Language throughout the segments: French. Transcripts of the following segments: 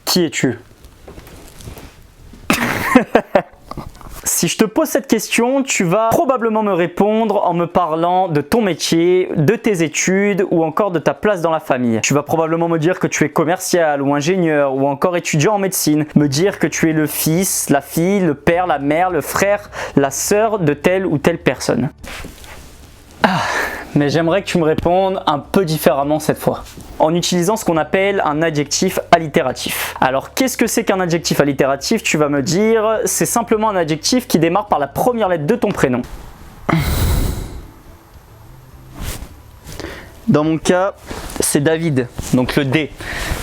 Qui es-tu? Si je te pose cette question, tu vas probablement me répondre en me parlant de ton métier, de tes études ou encore de ta place dans la famille. Tu vas probablement me dire que tu es commercial ou ingénieur ou encore étudiant en médecine. Me dire que tu es le fils, la fille, le père, la mère, le frère, la sœur de telle ou telle personne. Mais j'aimerais que tu me répondes un peu différemment cette fois, en utilisant ce qu'on appelle un adjectif allitératif. Alors qu'est-ce que c'est qu'un adjectif allitératif? Tu vas me dire, c'est simplement un adjectif qui démarre par la première lettre de ton prénom. Dans mon cas, c'est David, donc le D.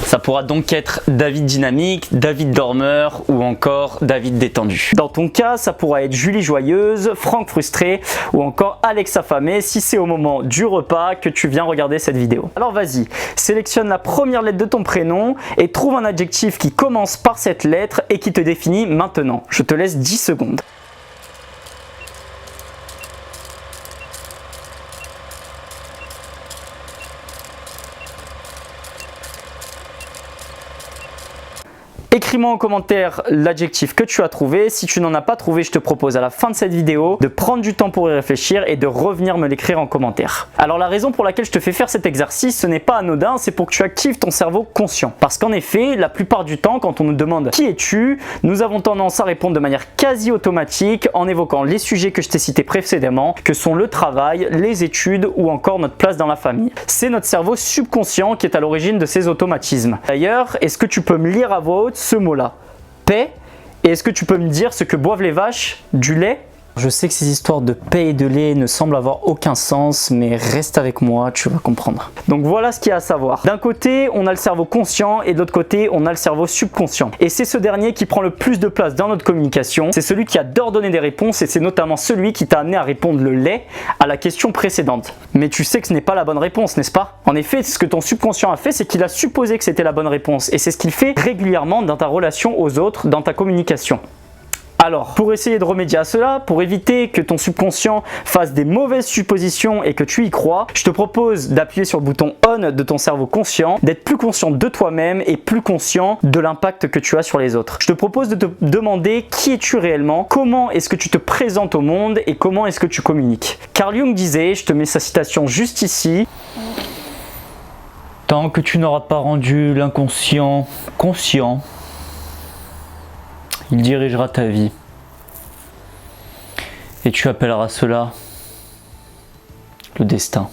Ça pourra donc être David dynamique, David dormeur ou encore David détendu. Dans ton cas, ça pourra être Julie joyeuse, Franck frustré ou encore Alex affamé si c'est au moment du repas que tu viens regarder cette vidéo. Alors vas-y, sélectionne la première lettre de ton prénom et trouve un adjectif qui commence par cette lettre et qui te définit maintenant. Je te laisse 10 secondes. Écris-moi en commentaire l'adjectif que tu as trouvé. Si tu n'en as pas trouvé, je te propose à la fin de cette vidéo de prendre du temps pour y réfléchir et de revenir me l'écrire en commentaire. Alors la raison pour laquelle je te fais faire cet exercice, ce n'est pas anodin, c'est pour que tu actives ton cerveau conscient. Parce qu'en effet, la plupart du temps, quand on nous demande qui es-tu, nous avons tendance à répondre de manière quasi automatique en évoquant les sujets que je t'ai cités précédemment, que sont le travail, les études ou encore notre place dans la famille. C'est notre cerveau subconscient qui est à l'origine de ces automatismes. D'ailleurs, est-ce que tu peux me lire à voix haute ce mot-là? Paix. Et est-ce que tu peux me dire ce que boivent les vaches? Du lait? Je sais que ces histoires de paix et de lait ne semblent avoir aucun sens, mais reste avec moi, tu vas comprendre. Donc voilà ce qu'il y a à savoir. D'un côté, on a le cerveau conscient et de l'autre côté, on a le cerveau subconscient. Et c'est ce dernier qui prend le plus de place dans notre communication. C'est celui qui adore donner des réponses et c'est notamment celui qui t'a amené à répondre le lait à la question précédente. Mais tu sais que ce n'est pas la bonne réponse, n'est-ce pas? En effet, ce que ton subconscient a fait, c'est qu'il a supposé que c'était la bonne réponse. Et c'est ce qu'il fait régulièrement dans ta relation aux autres, dans ta communication. Alors, pour essayer de remédier à cela, pour éviter que ton subconscient fasse des mauvaises suppositions et que tu y crois, je te propose d'appuyer sur le bouton ON de ton cerveau conscient, d'être plus conscient de toi-même et plus conscient de l'impact que tu as sur les autres. Je te propose de te demander qui es-tu réellement, comment est-ce que tu te présentes au monde et comment est-ce que tu communiques. Carl Jung disait, je te mets sa citation juste ici, « Tant que tu n'auras pas rendu l'inconscient conscient, il dirigera ta vie. Et tu appelleras cela le destin. »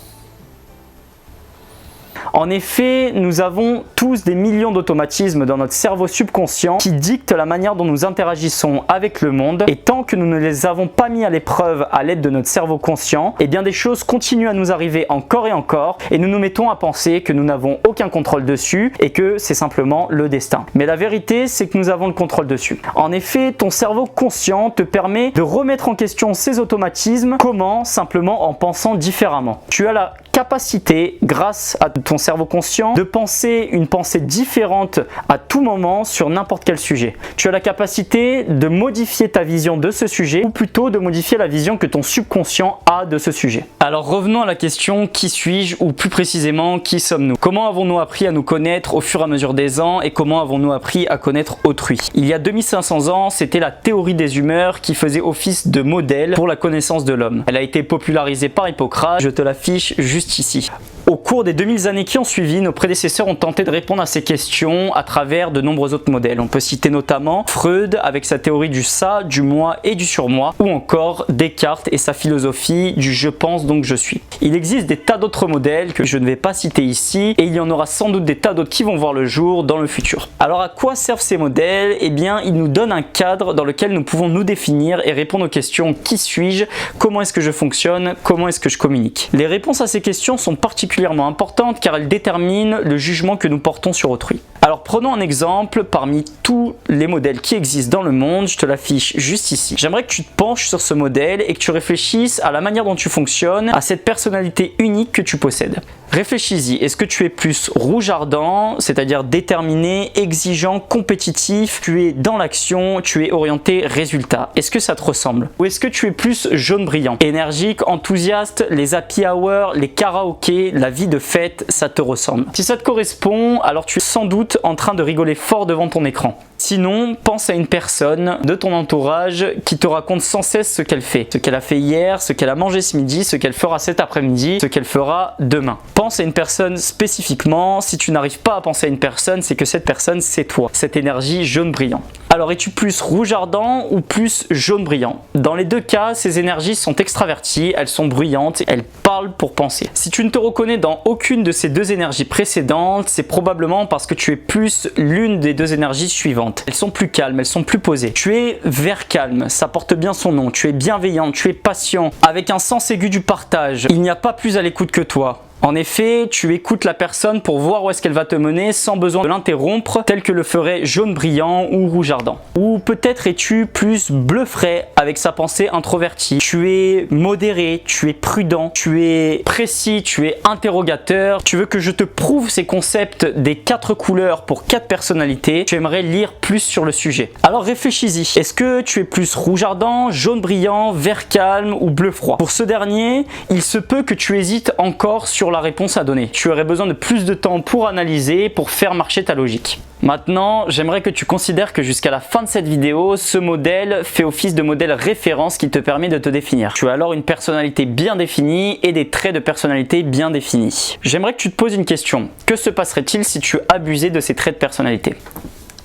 En effet, nous avons tous des millions d'automatismes dans notre cerveau subconscient qui dictent la manière dont nous interagissons avec le monde et tant que nous ne les avons pas mis à l'épreuve à l'aide de notre cerveau conscient, eh bien des choses continuent à nous arriver encore et nous nous mettons à penser que nous n'avons aucun contrôle dessus et que c'est simplement le destin. Mais la vérité, c'est que nous avons le contrôle dessus. En effet, ton cerveau conscient te permet de remettre en question ces automatismes. Comment? Simplement en pensant différemment. Tu as la capacité, grâce à ton cerveau conscient, de penser une pensée différente à tout moment sur n'importe quel sujet. Tu as la capacité de modifier ta vision de ce sujet ou plutôt de modifier la vision que ton subconscient a de ce sujet. Alors revenons à la question qui suis-je ou plus précisément qui sommes-nous? Comment avons-nous appris à nous connaître au fur et à mesure des ans et comment avons-nous appris à connaître autrui? Il y a 2500 ans, c'était la théorie des humeurs qui faisait office de modèle pour la connaissance de l'homme. Elle a été popularisée par Hippocrate, je te l'affiche juste ici. Au cours des 2000 années qui ont suivi, nos prédécesseurs ont tenté de répondre à ces questions à travers de nombreux autres modèles. On peut citer notamment Freud avec sa théorie du ça, du moi et du surmoi, ou encore Descartes et sa philosophie du je pense donc je suis. Il existe des tas d'autres modèles que je ne vais pas citer ici et il y en aura sans doute des tas d'autres qui vont voir le jour dans le futur. Alors à quoi servent ces modèles? Eh bien, ils nous donnent un cadre dans lequel nous pouvons nous définir et répondre aux questions qui suis-je, comment est-ce que je fonctionne, comment est-ce que je communique. Les réponses à ces questions sont particulièrement importantes car elles déterminent le jugement que nous portons sur autrui. Alors prenons un exemple parmi tous les modèles qui existent dans le monde, je te l'affiche juste ici. J'aimerais que tu te penches sur ce modèle et que tu réfléchisses à la manière dont tu fonctionnes, à cette personnalité unique que tu possèdes. Réfléchis-y, est-ce que tu es plus rouge ardent, c'est-à-dire déterminé, exigeant, compétitif, tu es dans l'action, tu es orienté résultat? Est-ce que ça te ressemble? Ou est-ce que tu es plus jaune brillant, énergique, enthousiaste, les happy hours, les karaokés, la vie de fête, ça te ressemble? Si ça te correspond, alors tu es sans doute en train de rigoler fort devant ton écran. Sinon, pense à une personne de ton entourage qui te raconte sans cesse ce qu'elle fait. Ce qu'elle a fait hier, ce qu'elle a mangé ce midi, ce qu'elle fera cet après-midi, ce qu'elle fera demain. Pense à une personne spécifiquement. Si tu n'arrives pas à penser à une personne, c'est que cette personne, c'est toi. Cette énergie jaune brillant. Alors, es-tu plus rouge ardent ou plus jaune brillant? Dans les deux cas, ces énergies sont extraverties, elles sont bruyantes, elles parlent pour penser. Si tu ne te reconnais dans aucune de ces deux énergies précédentes, c'est probablement parce que tu es plus l'une des deux énergies suivantes. Elles sont plus calmes, elles sont plus posées. Tu es vert calme, ça porte bien son nom. Tu es bienveillant, tu es patient, avec un sens aigu du partage. Il n'y a pas plus à l'écoute que toi. En effet, tu écoutes la personne pour voir où est-ce qu'elle va te mener sans besoin de l'interrompre, tel que le ferait jaune brillant ou rouge ardent. Ou peut-être es-tu plus bleu frais avec sa pensée introvertie. Tu es modéré, tu es prudent, tu es précis, tu es interrogateur. Tu veux que je te prouve ces concepts des 4 couleurs pour 4 personnalités. Tu aimerais lire plus sur le sujet. Alors réfléchis-y. Est-ce que tu es plus rouge ardent, jaune brillant, vert calme ou bleu froid? Pour ce dernier, il se peut que tu hésites encore sur la réponse à donner. Tu aurais besoin de plus de temps pour analyser, pour faire marcher ta logique. Maintenant, j'aimerais que tu considères que jusqu'à la fin de cette vidéo, ce modèle fait office de modèle référence qui te permet de te définir. Tu as alors une personnalité bien définie et des traits de personnalité bien définis. J'aimerais que tu te poses une question. Que se passerait-il si tu abusais de ces traits de personnalité?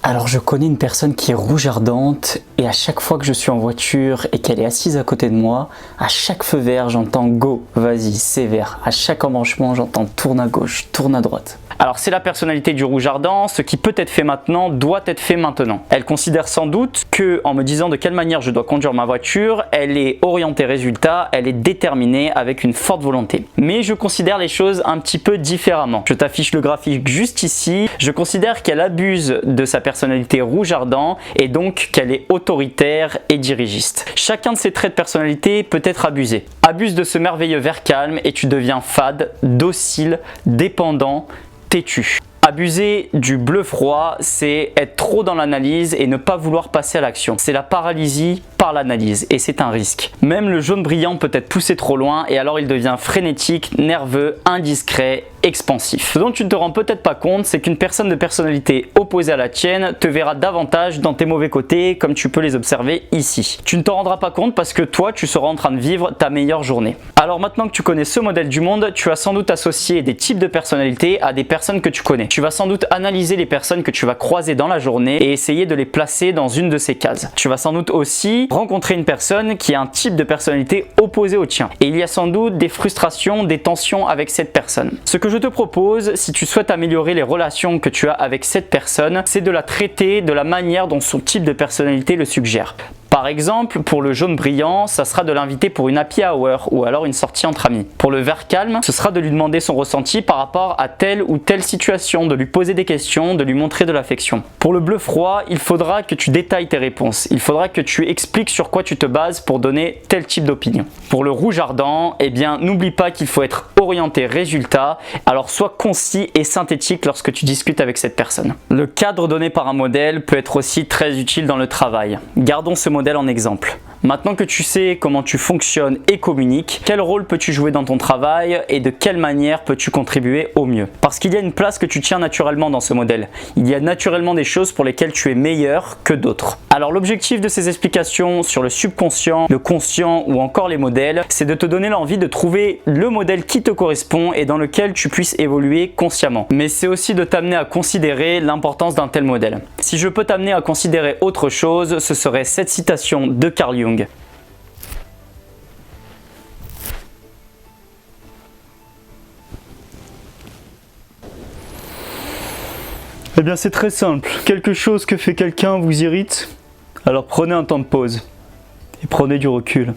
Alors je connais une personne qui est rouge ardente et à chaque fois que je suis en voiture et qu'elle est assise à côté de moi, à chaque feu vert j'entends go, vas-y, c'est vert. À chaque embranchement j'entends tourne à gauche, tourne à droite. Alors c'est la personnalité du rouge ardent, ce qui peut être fait maintenant doit être fait maintenant. Elle considère sans doute que en me disant de quelle manière je dois conduire ma voiture, elle est orientée résultat, elle est déterminée avec une forte volonté. Mais je considère les choses un petit peu différemment. Je t'affiche le graphique juste ici. Je considère qu'elle abuse de sa personnalité rouge ardent et donc qu'elle est autoritaire et dirigiste. Chacun de ces traits de personnalité peut être abusé. Abuse de ce merveilleux vert calme et tu deviens fade, docile, dépendant, têtu. Abuser du bleu froid, c'est être trop dans l'analyse et ne pas vouloir passer à l'action. C'est la paralysie par l'analyse et c'est un risque. Même le jaune brillant peut être poussé trop loin et alors il devient frénétique, nerveux, indiscret, expansif. Ce dont tu ne te rends peut-être pas compte, c'est qu'une personne de personnalité opposée à la tienne te verra davantage dans tes mauvais côtés comme tu peux les observer ici. Tu ne t'en rendras pas compte parce que toi, tu seras en train de vivre ta meilleure journée. Alors maintenant que tu connais ce modèle du monde, tu vas sans doute associer des types de personnalités à des personnes que tu connais. Tu vas sans doute analyser les personnes que tu vas croiser dans la journée et essayer de les placer dans une de ces cases. Tu vas sans doute aussi rencontrer une personne qui a un type de personnalité opposé au tien. Et il y a sans doute des frustrations, des tensions avec cette personne. Ce que je te propose, si tu souhaites améliorer les relations que tu as avec cette personne, c'est de la traiter de la manière dont son type de personnalité le suggère. Par exemple, pour le jaune brillant, ça sera de l'inviter pour une happy hour ou alors une sortie entre amis. Pour le vert calme, ce sera de lui demander son ressenti par rapport à telle ou telle situation, de lui poser des questions, de lui montrer de l'affection. Pour le bleu froid, il faudra que tu détailles tes réponses. Il faudra que tu expliques sur quoi tu te bases pour donner tel type d'opinion. Pour le rouge ardent, eh bien, n'oublie pas qu'il faut être orienté résultat, alors sois concis et synthétique lorsque tu discutes avec cette personne. Le cadre donné par un modèle peut être aussi très utile dans le travail. Gardons ce modèle en exemple. Maintenant que tu sais comment tu fonctionnes et communiques, quel rôle peux-tu jouer dans ton travail et de quelle manière peux-tu contribuer au mieux? Parce qu'il y a une place que tu tiens naturellement dans ce modèle. Il y a naturellement des choses pour lesquelles tu es meilleur que d'autres. Alors l'objectif de ces explications sur le subconscient, le conscient ou encore les modèles, c'est de te donner l'envie de trouver le modèle qui te correspond et dans lequel tu puisses évoluer consciemment. Mais c'est aussi de t'amener à considérer l'importance d'un tel modèle. Si je peux t'amener à considérer autre chose, ce serait cette citation de Carl Jung. Eh bien c'est très simple, quelque chose que fait quelqu'un vous irrite, alors prenez un temps de pause et prenez du recul.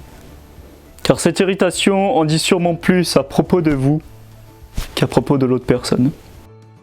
Car cette irritation en dit sûrement plus à propos de vous qu'à propos de l'autre personne.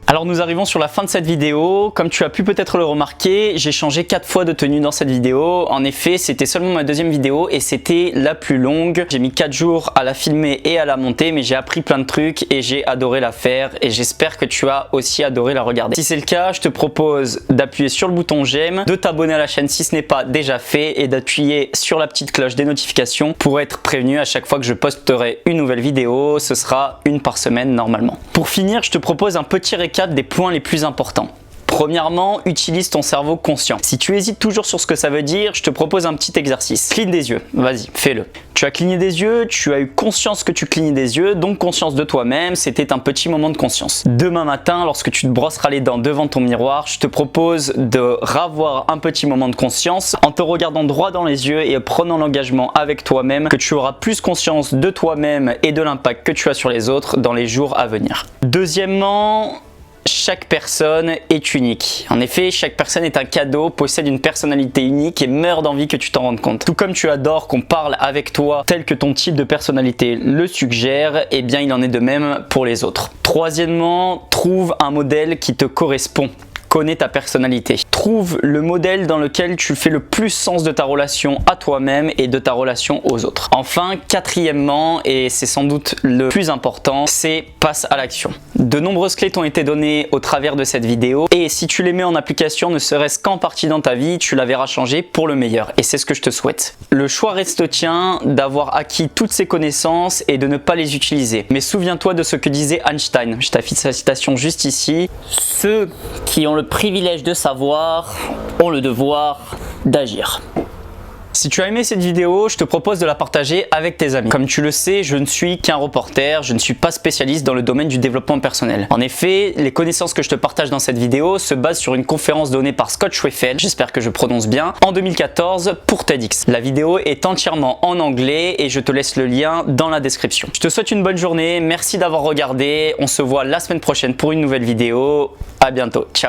Alors nous arrivons sur la fin de cette vidéo. Comme tu as pu peut-être le remarquer, j'ai changé 4 fois de tenue dans cette vidéo. En effet, c'était seulement ma deuxième vidéo et c'était la plus longue. J'ai mis 4 jours à la filmer et à la monter, mais j'ai appris plein de trucs et j'ai adoré la faire et j'espère que tu as aussi adoré la regarder. Si c'est le cas, je te propose d'appuyer sur le bouton j'aime, de t'abonner à la chaîne si ce n'est pas déjà fait et d'appuyer sur la petite cloche des notifications pour être prévenu à chaque fois que je posterai une nouvelle vidéo. Ce sera une par semaine normalement. Pour finir, je te propose un petit récap des points les plus importants. Premièrement, utilise ton cerveau conscient. Si tu hésites toujours sur ce que ça veut dire, je te propose un petit exercice. Cligne des yeux, vas-y, fais-le. Tu as cligné des yeux, tu as eu conscience que tu clignais des yeux, donc conscience de toi-même, c'était un petit moment de conscience. Demain matin, lorsque tu te brosseras les dents devant ton miroir, je te propose de ravoir un petit moment de conscience en te regardant droit dans les yeux et prenant l'engagement avec toi-même que tu auras plus conscience de toi-même et de l'impact que tu as sur les autres dans les jours à venir. Deuxièmement, chaque personne est unique. En effet, chaque personne est un cadeau, possède une personnalité unique et meurt d'envie que tu t'en rendes compte. Tout comme tu adores qu'on parle avec toi tel que ton type de personnalité le suggère, eh bien il en est de même pour les autres. Troisièmement, trouve un modèle qui te correspond. Connais ta personnalité. Trouve le modèle dans lequel tu fais le plus sens de ta relation à toi-même et de ta relation aux autres. Enfin, quatrièmement, et c'est sans doute le plus important, c'est passe à l'action. De nombreuses clés t'ont été données au travers de cette vidéo et si tu les mets en application, ne serait-ce qu'en partie dans ta vie, tu la verras changer pour le meilleur et c'est ce que je te souhaite. Le choix reste au tien d'avoir acquis toutes ces connaissances et de ne pas les utiliser. Mais souviens-toi de ce que disait Einstein. Je t'affiche sa citation juste ici. Ceux qui ont le privilège de savoir ont le devoir d'agir. Si tu as aimé cette vidéo, je te propose de la partager avec tes amis. Comme tu le sais, je ne suis qu'un reporter, je ne suis pas spécialiste dans le domaine du développement personnel. En effet, les connaissances que je te partage dans cette vidéo se basent sur une conférence donnée par Scott Schwefeld, j'espère que je prononce bien, en 2014 pour TEDx. La vidéo est entièrement en anglais et je te laisse le lien dans la description. Je te souhaite une bonne journée, merci d'avoir regardé, on se voit la semaine prochaine pour une nouvelle vidéo. À bientôt, ciao.